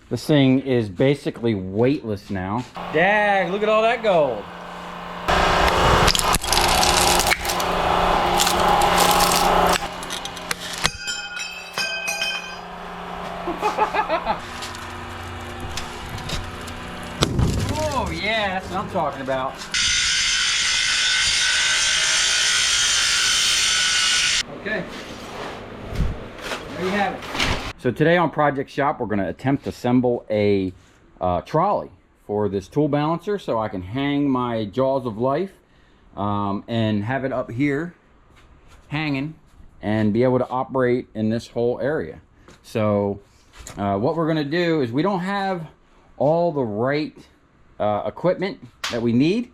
This thing is basically weightless now. Dag, look at all that gold. Oh yeah, that's what I'm talking about. Okay, there you have it. So today on Project Shop, we're going to attempt to assemble a trolley for this tool balancer so I can hang my Jaws of Life and have it up here hanging and be able to operate in this whole area. So what we're going to do is, we don't have all the right equipment that we need,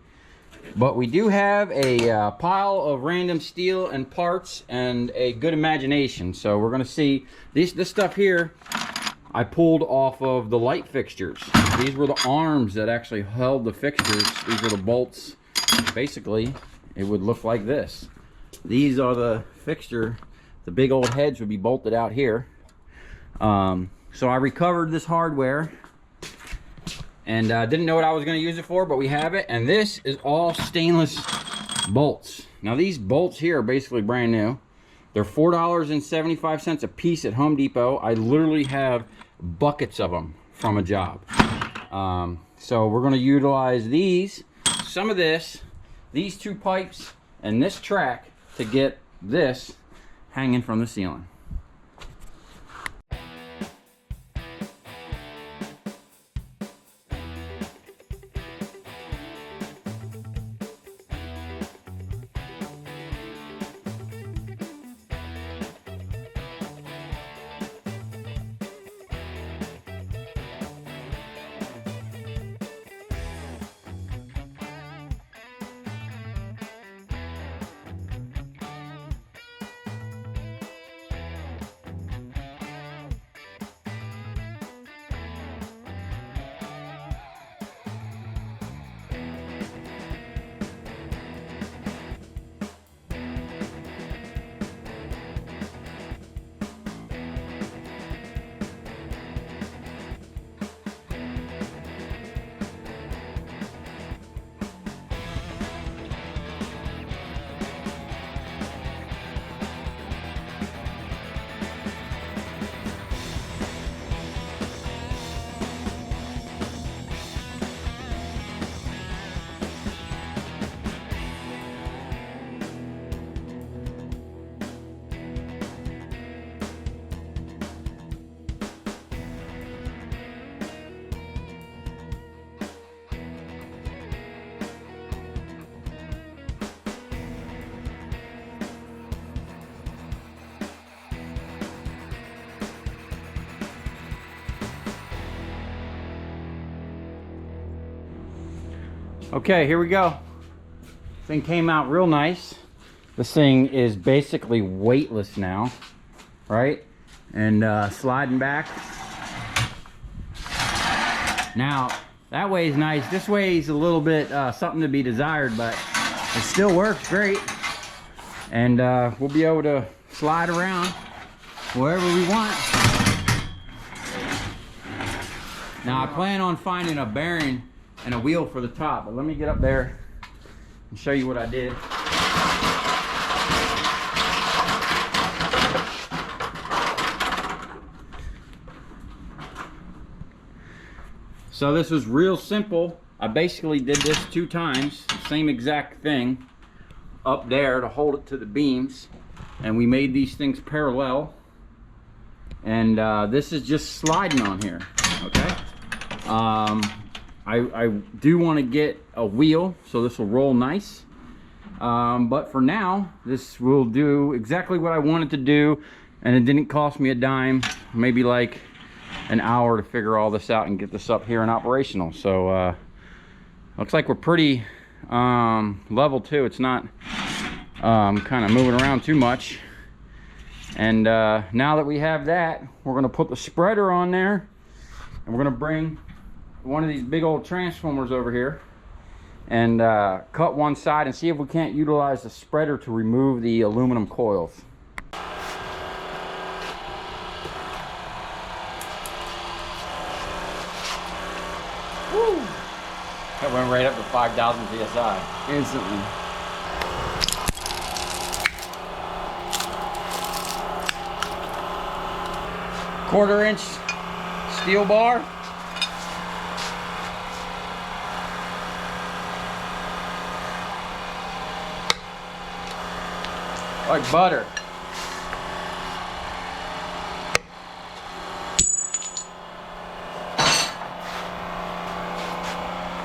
but we do have a pile of random steel and parts and a good imagination. So we're going to see this stuff here. I pulled off of the light fixtures. These were the arms that actually held the fixtures. These are the bolts. Basically, it would look like this. These are the fixture. The big old heads would be bolted out here. So I recovered this hardware and didn't know what I was going to use it for, but we have it. And this is all stainless bolts. Now these bolts here are basically brand new. They're $4.75 a piece at Home Depot. I literally have buckets of them from a job. So we're going to utilize some of this, these two pipes, and this track to get this hanging from the ceiling. Okay, here we go. Thing came out real nice. This thing is basically weightless now, right? And sliding back. Now, that way is nice. This way is a little bit something to be desired, but it still works great. And we'll be able to slide around wherever we want. Now, I plan on finding a bearing and a wheel for the top, but let me get up there and show you what I did. So this was real simple. I basically did this 2 times, same exact thing up there to hold it to the beams, and we made these things parallel, and this is just sliding on here. Okay, I do want to get a wheel so this will roll nice, but for now this will do exactly what I wanted to do, and it didn't cost me a dime, maybe like an hour to figure all this out and get this up here and operational. So looks like we're pretty level too. It's not kind of moving around too much. And now that we have that, we're going to put the spreader on there, and we're going to bring one of these big old transformers over here and cut one side and see if we can't utilize the spreader to remove the aluminum coils. Woo! That went right up to 5,000 psi. Instantly. Quarter-inch steel bar. Like butter.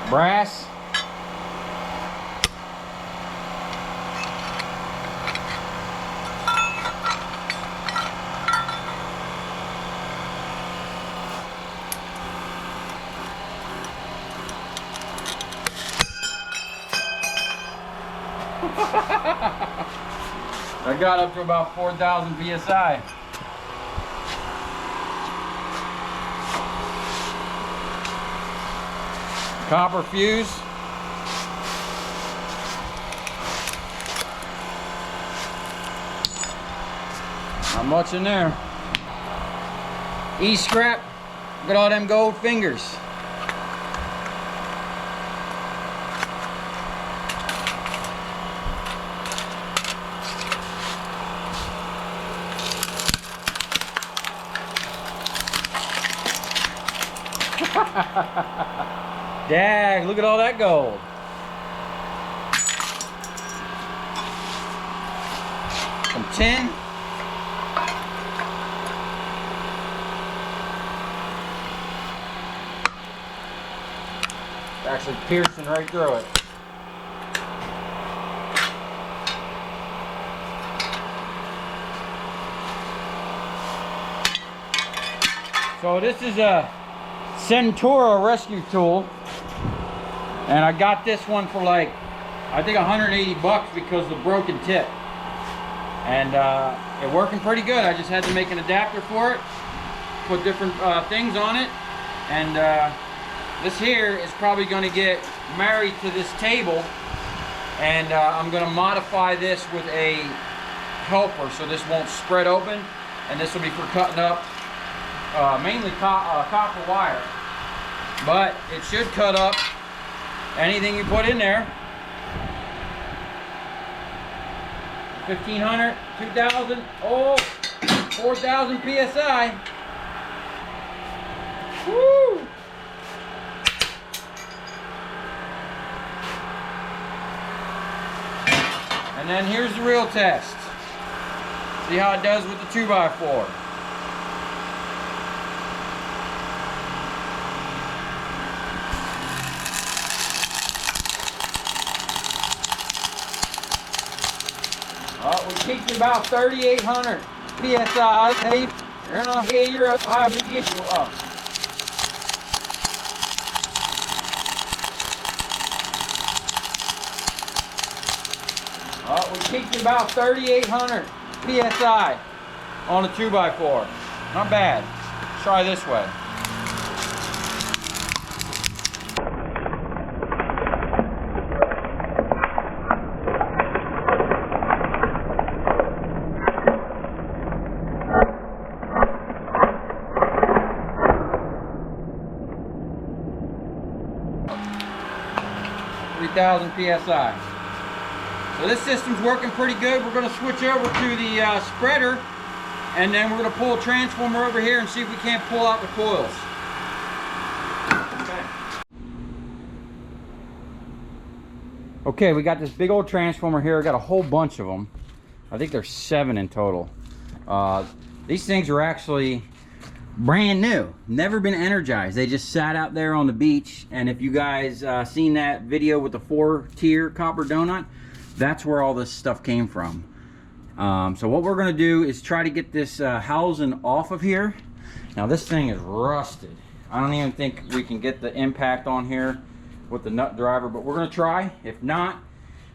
Brass. I got up to about 4,000 psi. Copper fuse. Not much in there. E-scrap. Look at all them gold fingers. Dag, look at all that gold. Some tin. It's actually piercing right through it. So this is a Centura rescue tool, and I got this one for like, I think 180 bucks because of the broken tip, and it's working pretty good. I just had to make an adapter for it, put different things on it, and this here is probably going to get married to this table, and I'm going to modify this with a helper so this won't spread open, and this will be for cutting up mainly copper wire, but it should cut up anything you put in there. 1,500, 2,000, oh, 4,000 psi. Woo! And then here's the real test. See how it does with the 2x4. We peaked at about 3,800 psi. Hey, you're up high, but get you up. We peaked at about 3,800 psi on a 2x4. Not bad. Try this way. psi. So this system's working pretty good. We're going to switch over to the spreader, and then we're going to pull a transformer over here and see if we can't pull out the coils. Okay, we got this big old transformer here. I got a whole bunch of them. I think there's 7 in total. These things are actually brand new, never been energized. They just sat out there on the beach, and if you guys seen that video with the 4-tier copper donut, that's where all this stuff came from. So what we're going to do is try to get this housing off of here. Now this thing is rusted. I don't even think we can get the impact on here with the nut driver, but we're going to try. If not,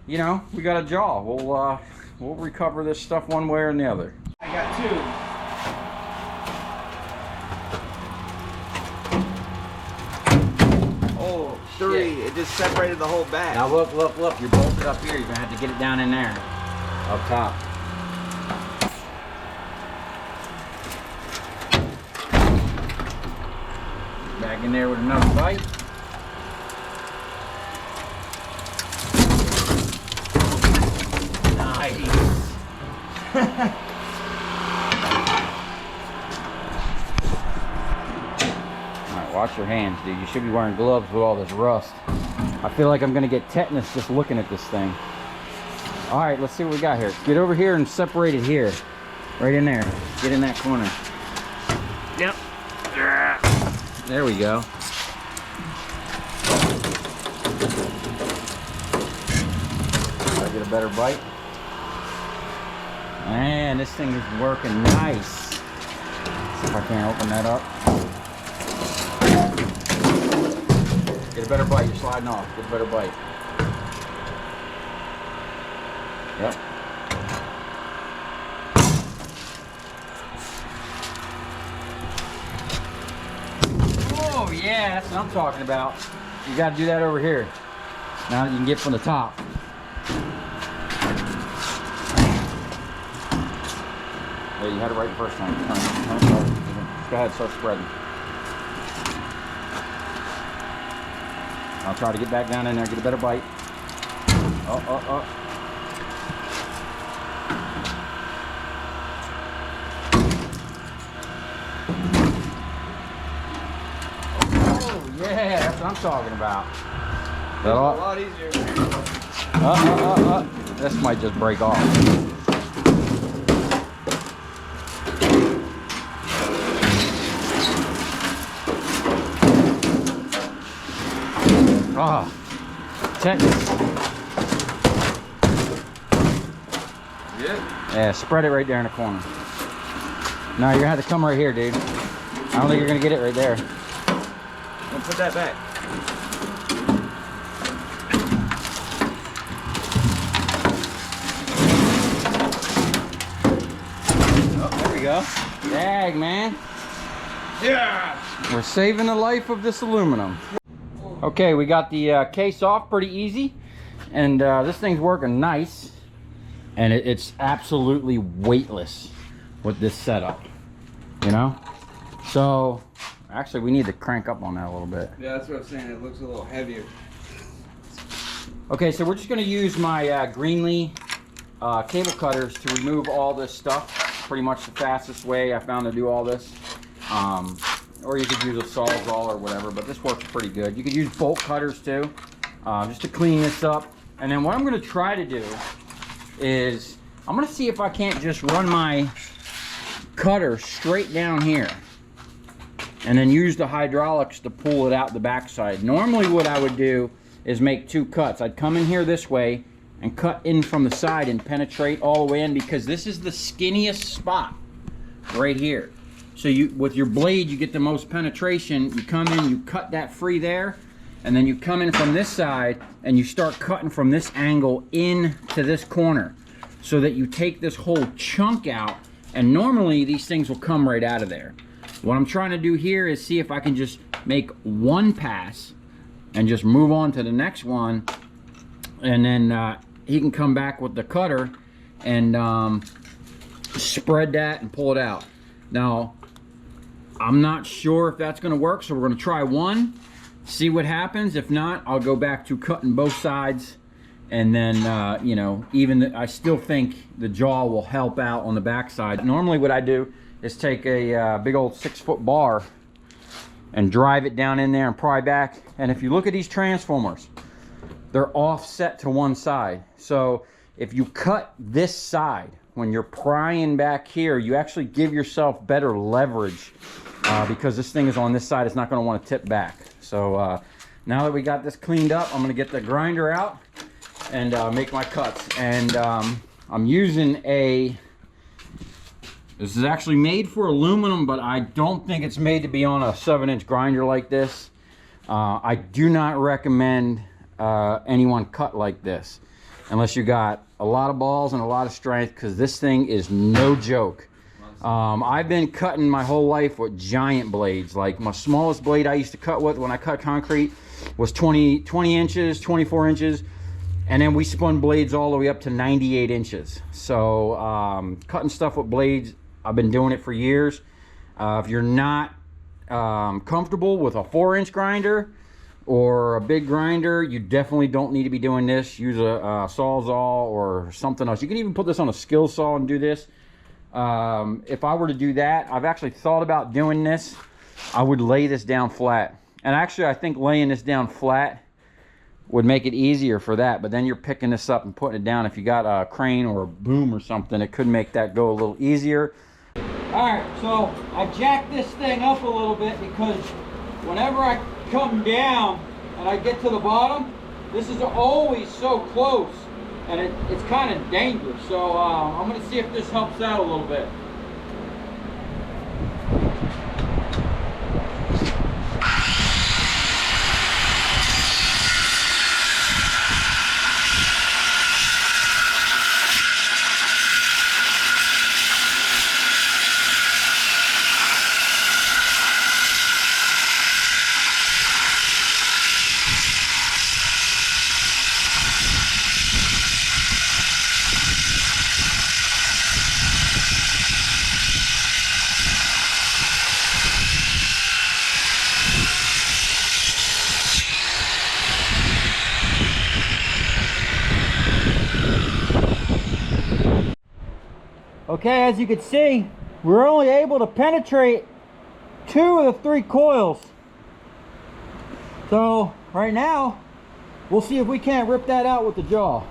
you know, we got a jaw. We'll recover this stuff one way or the other. I got 2. Oh, 3. Shit. It just separated the whole back. Now look, you're bolted up here. You're gonna have to get it down in there, up top. Back in there with another bite. Alright, watch your hands, dude. You should be wearing gloves with all this rust. I feel like I'm gonna get tetanus just looking at this thing. Alright, let's see what we got here. Get over here and separate it here. Right in there. Get in that corner. Yep. There we go. Try to get a better bite. Man, this thing is working nice. See if I can't open that up. Get a better bite. You're sliding off. Get a better bite. Yep. Oh yeah, that's what I'm talking about. You got to do that over here. Now you can get from the top. Yeah, you had it right the first time. Go ahead, start spreading. I'll try to get back down in there, get a better bite. Oh. Yeah, that's what I'm talking about. It's a lot easier. This might just break off. Ah, tetanus. Yeah, spread it right there in the corner. No, you're gonna have to come right here, dude. I don't think you're gonna get it right there. And put that back. Oh, there we go. Dag, man. Yeah. We're saving the life of this aluminum. Okay, we got the case off pretty easy, and this thing's working nice, and it's absolutely weightless with this setup, you know. So actually we need to crank up on that a little bit. Yeah, that's what I'm saying. It looks a little heavier. Okay, so we're just going to use my Greenlee cable cutters to remove all this stuff. Pretty much the fastest way I found to do all this. Or you could use a Sawzall or whatever, but this works pretty good. You could use bolt cutters too, just to clean this up. And then what I'm going to try to do is, I'm going to see if I can't just run my cutter straight down here and then use the hydraulics to pull it out the backside. Normally what I would do is make two cuts. I'd come in here this way and cut in from the side and penetrate all the way in, because this is the skinniest spot right here. So you, with your blade, you get the most penetration. You come in, you cut that free there, and then you come in from this side and you start cutting from this angle into this corner, so that you take this whole chunk out, and normally these things will come right out of there. What I'm trying to do here is see if I can just make one pass and just move on to the next one, and then he can come back with the cutter and spread that and pull it out. Now, I'm not sure if that's going to work, so we're going to try one, see what happens. If not, I'll go back to cutting both sides, and then you know, I still think the jaw will help out on the back side. Normally what I do is take a big old 6-foot bar and drive it down in there and pry back. And if you look at these transformers, they're offset to one side. So if you cut this side when you're prying back here, you actually give yourself better leverage, because this thing is on this side. It's not going to want to tip back. So now that we got this cleaned up, I'm going to get the grinder out and make my cuts. And I'm using this is actually made for aluminum, but I don't think it's made to be on a 7-inch grinder like this. I do not recommend anyone cut like this unless you got a lot of balls and a lot of strength, because this thing is no joke. I've been cutting my whole life with giant blades. Like, my smallest blade I used to cut with when I cut concrete was 20 inches, 24 inches. And then we spun blades all the way up to 98 inches. So cutting stuff with blades, I've been doing it for years. If you're not comfortable with a 4-inch grinder or a big grinder, you definitely don't need to be doing this. Use a Sawzall or something else. You can even put this on a skill saw and do this. If I were to do that, I've actually thought about doing this. I would lay this down flat. And actually, I think laying this down flat would make it easier for that. But then you're picking this up and putting it down. If you got a crane or a boom or something, it could make that go a little easier. All right, so I jacked this thing up a little bit because whenever I come down and I get to the bottom, this is always so close, and it's kind of dangerous. So I'm going to see if this helps out a little bit. Okay, as you can see, we're only able to penetrate 2 of the 3 coils. So right now, we'll see if we can't rip that out with the jaw.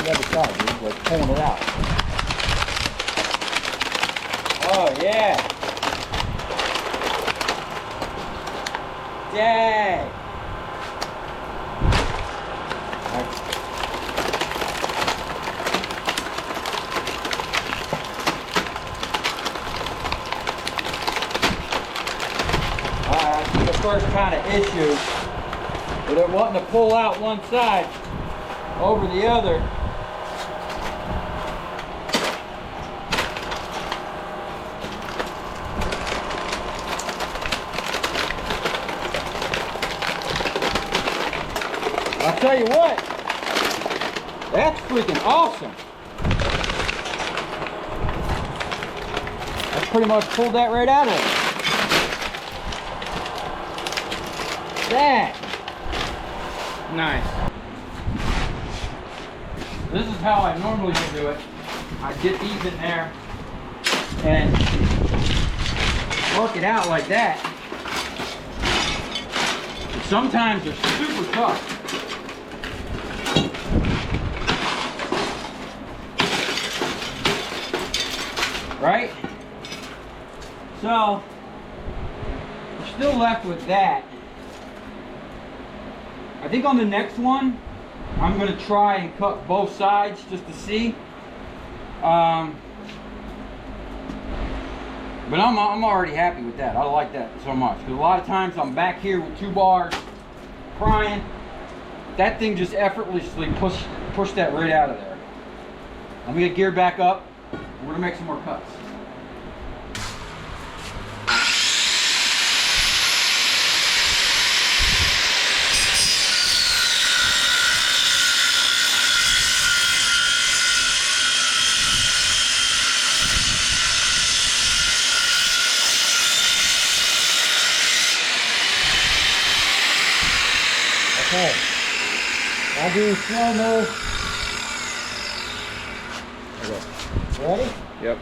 The other side, dude, like pulling it out. Oh yeah. Dang. I see the first kind of issue with it wanting to pull out one side over the other. I'll tell you what, that's freaking awesome. I pretty much pulled that right out of it. That. Nice. This is how I normally do it. I get these in there and work it out like that. But sometimes they're super tough. Right? So, we're still left with that. I think on the next one, I'm going to try and cut both sides just to see. But I'm already happy with that. I like that so much. Because a lot of times I'm back here with 2 bars, prying. That thing just effortlessly pushed that right out of there. I'm going to get geared back up. We're going to make some more cuts. Okay, I'll do slow-mo. Okay. Ready? Yep.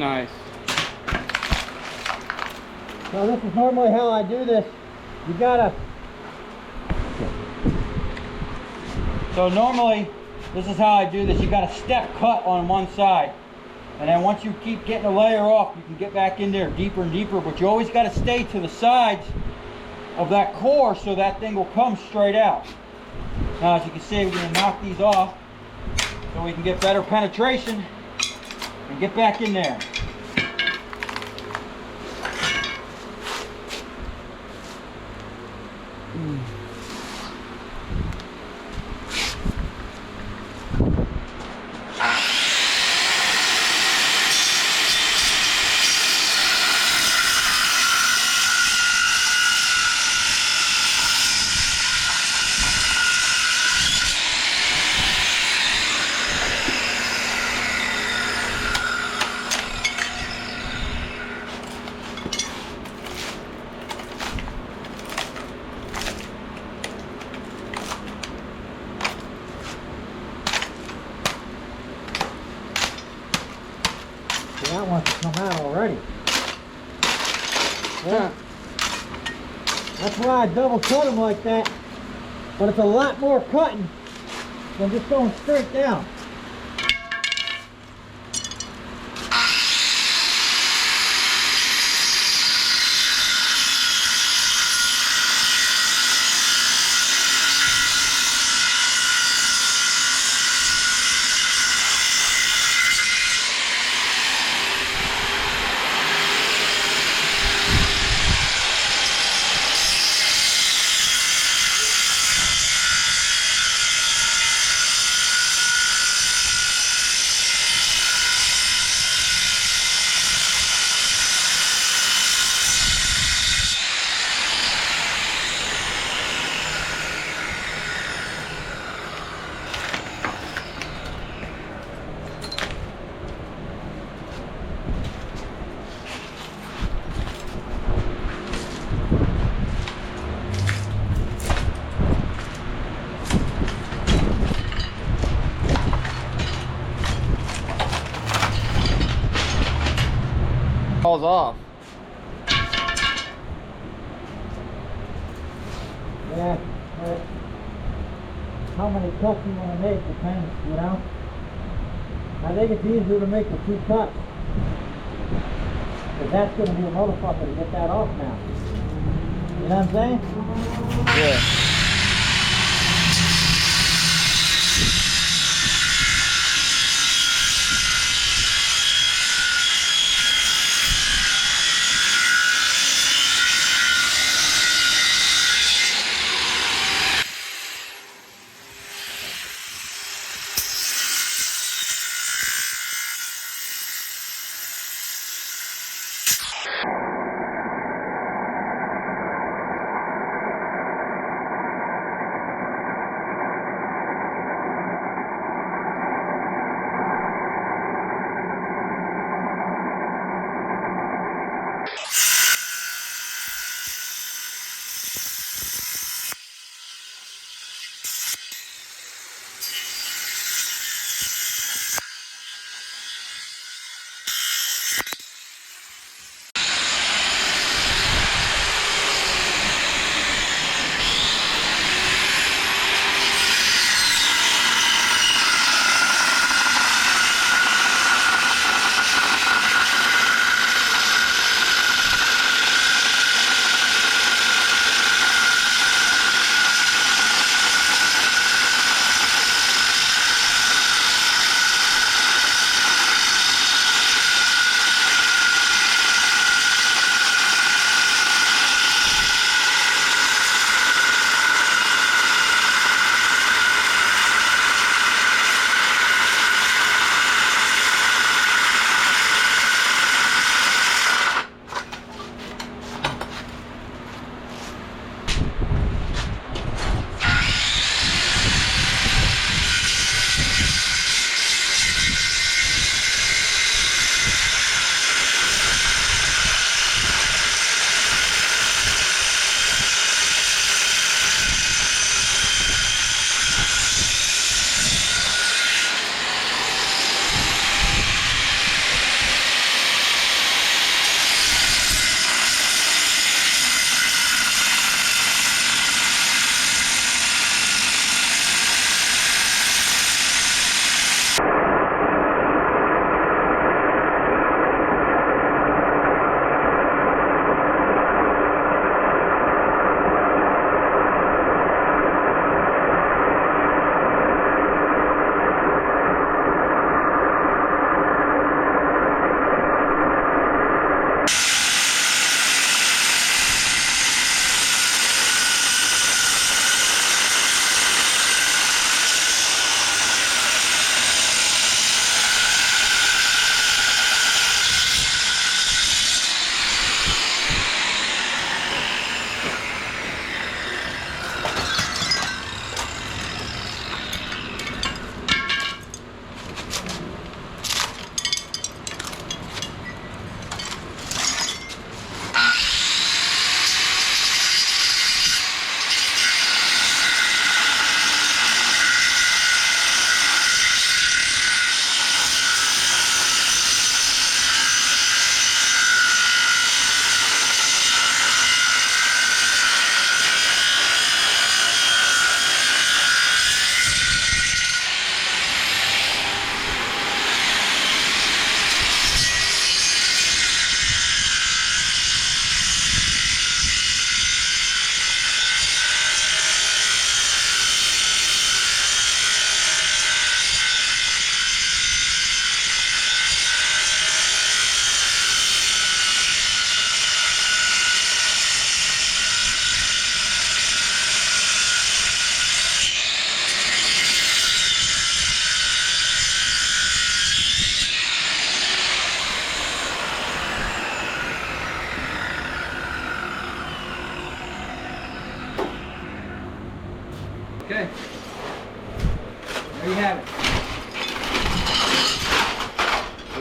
Nice. So this is normally how I do this. You gotta... So normally, this is how I do this. You got a step cut on one side. And then once you keep getting a layer off, you can get back in there deeper and deeper. But you always got to stay to the sides of that core so that thing will come straight out. Now, as you can see, we're going to knock these off so we can get better penetration and get back in there. That wants to come out already. Yeah. That's why I double cut them like that. But it's a lot more cutting than just going straight down. Falls off. Yeah, but how many cuts you want to make depends, you know. I think it's easier to make the 2 cuts. Because that's going to be a motherfucker to get that off now. You know what I'm saying? Yeah.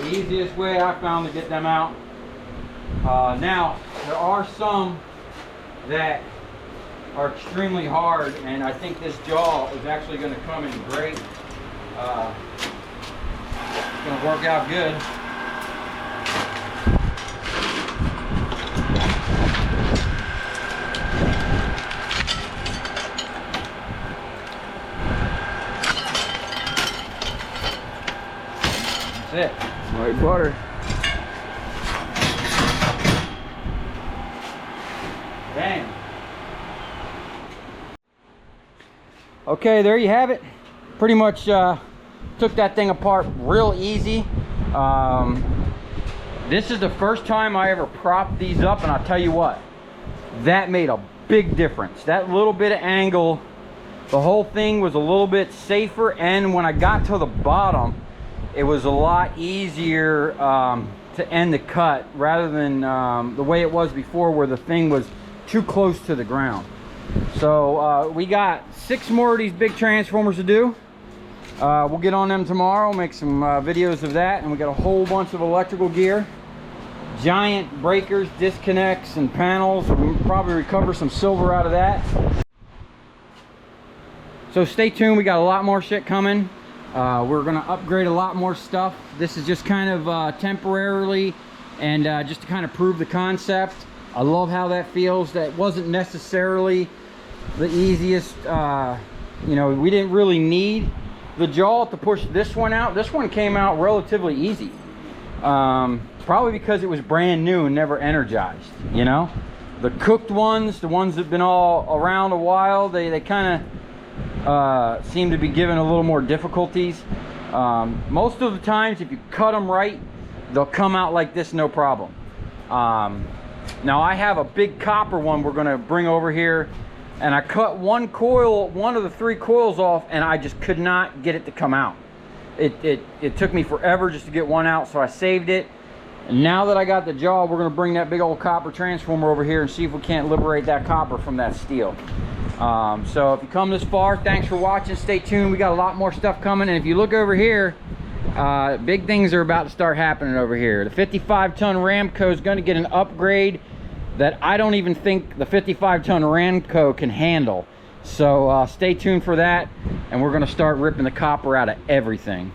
easiest way I found to get them out. Now, there are some that are extremely hard, and I think this jaw is actually going to come in great. It's going to work out good. That's it. White butter. Bang. Okay, there you have it. Pretty much took that thing apart real easy. This is the first time I ever propped these up, and I'll tell you what, that made a big difference. That little bit of angle, the whole thing was a little bit safer, and when I got to the bottom, it was a lot easier to end the cut rather than the way it was before, where the thing was too close to the ground. So we got 6 more of these big transformers to do. We'll get on them tomorrow, make some videos of that, and we got a whole bunch of electrical gear, giant breakers, disconnects, and panels. We'll probably recover some silver out of that. So stay tuned, we got a lot more shit coming. We're gonna upgrade a lot more stuff. This is just kind of temporarily, and just to kind of prove the concept. I love how that feels. That wasn't necessarily the easiest, you know, we didn't really need the jaw to push this one out. This one came out relatively easy. Probably because it was brand new and never energized, you know? The cooked ones, the ones that have been all around a while, they kind of seem to be given a little more difficulties. Most of the times, if you cut them right, they'll come out like this, no problem. Now I have a big copper one we're gonna bring over here, and I cut one of the 3 coils off, and I just could not get it to come out. It took me forever just to get one out, so I saved it. And now that I got the jaw, we're gonna bring that big old copper transformer over here and see if we can't liberate that copper from that steel. So if you come this far, thanks for watching. Stay tuned, we got a lot more stuff coming. And if you look over here, big things are about to start happening over here. The 55-ton Ramco is going to get an upgrade that I don't even think the 55-ton Ramco can handle. So stay tuned for that, and we're going to start ripping the copper out of everything.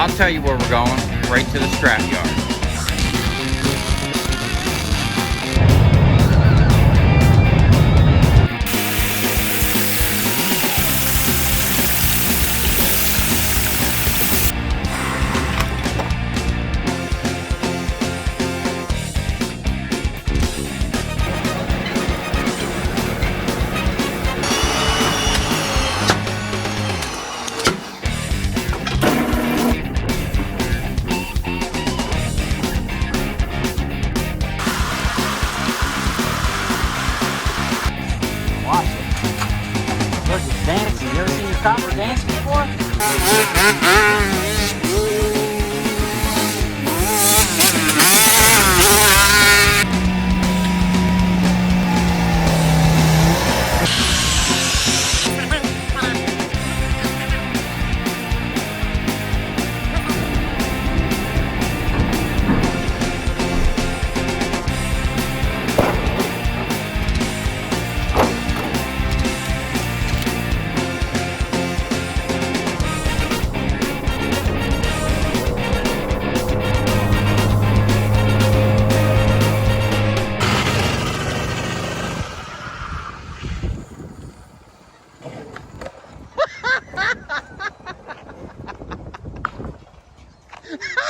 I'll tell you where we're going, right to the scrap yard. Dancing. You ever seen your copper dance before?